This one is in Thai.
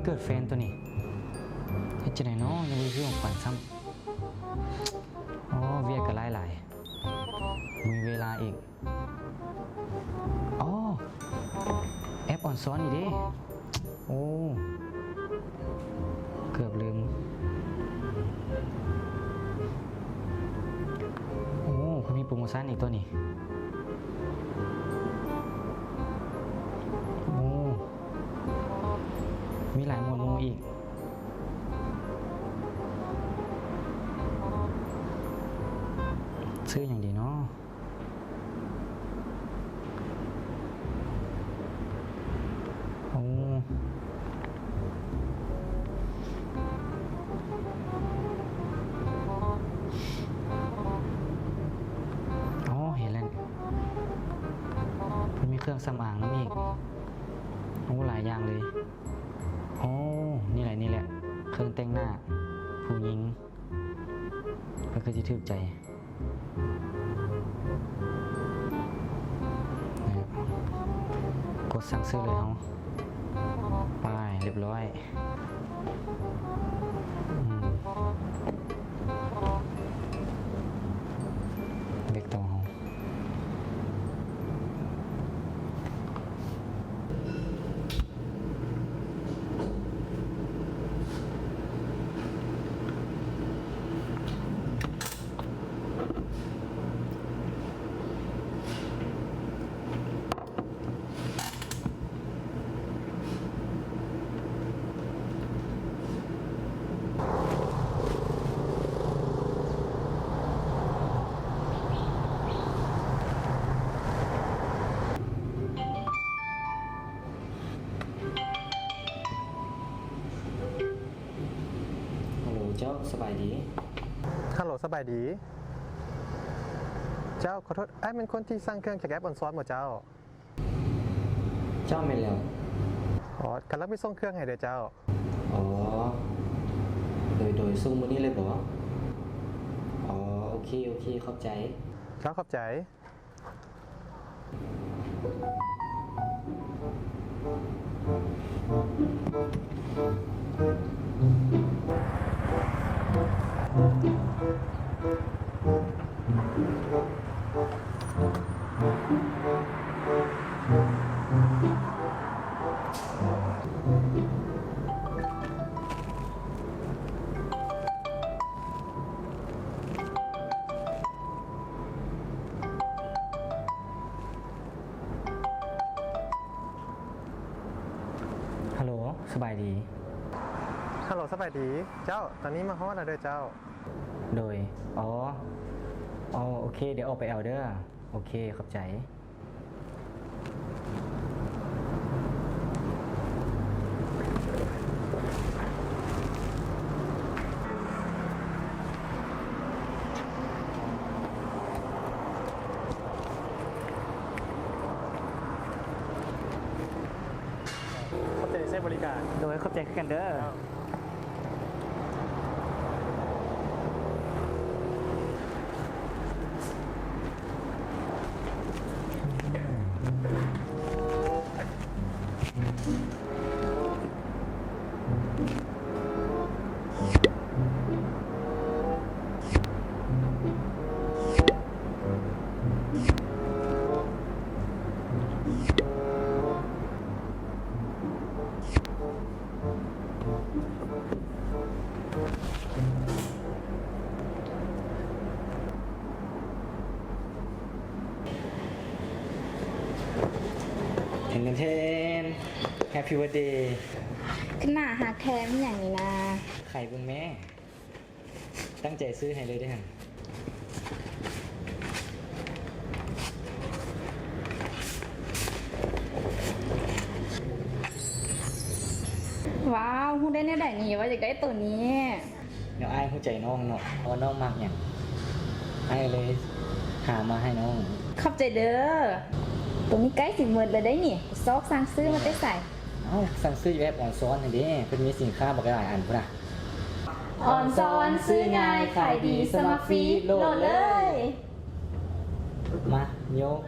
เกิดแฟนตัวนี้เฮ็ดจังได๋เนาะยังบ่ซื้อของขวัญซ้ำอ๋อเวียกก็หลายๆมีเวลาอีกอ๋อแอปออนซ้อนนี่เด้โอ้เกือบลืมโอ้เขามีโปรโมชั่นอีกตัวนี้โอ้มีหลายหมวดหมู่อีกซื้ออย่างดีเนาะโอ้อ๋อเห็นแล้วมันมีเครื่องสำอางน้ำอีกโอ้หลายอย่างเลยโอ้นี่แหละเครื่องแต่งหน้าผู้หญิงก็คือที่ถูกใจกดสั่งซื้อเลยเขาไปเรียบร้อยเบรกต่อเขาเจ้าสบายดี ฮัลโหลสบายดีเจ้าขอโทษไอ้เป็นคนที่สร้างเครื่องจากแอปออนซ้อนหมดเจ้าเป็นแล้วอ๋อกำลังไปส่งเครื่องให้เด้อเจ้าอ๋อโดยสู้มือนี้เลยบ่อ๋อโอเคเข้าใจเจ้าขอบใจฮัลโหลสบายดีฮัลโหลสบายดีเจ้าตอนนี้มาฮอดแล้วเด้อเจ้าโดยอ๋อโอเคเดี๋ยวออกไปเอาเด้อโอเคขอบใจขอบใจใช้บริการโดยขอบใจกันเด้อเทนแฮปปี้วันเดย์ขนาดหาแคมอย่างนี้นะไข่เบิ่งแม่ตั้งใจซื้อให้เลยได้ฮะว้าวพูดได้เนี่ยได้นี่ว่าอยากได้ตัวนี้ เดี๋ยวไอ้เข้าใจน้องเนาะเพราะน้องมากอย่างไอ้เลยหามาให้น้องขอบใจเด้อตัวนี้ใกล้สิหมดเลยได้นี่ซอกสั่งซื้อมาได้ใส่สั่งซื้ออยู่แอปออนซ้อนนี่เด้เป็นมีสินค้าบอกหลายอันพุ่นน่ะ ออนซอนซื้อง่ายขายดีสมัครฟรีโหลดเลยมาโยก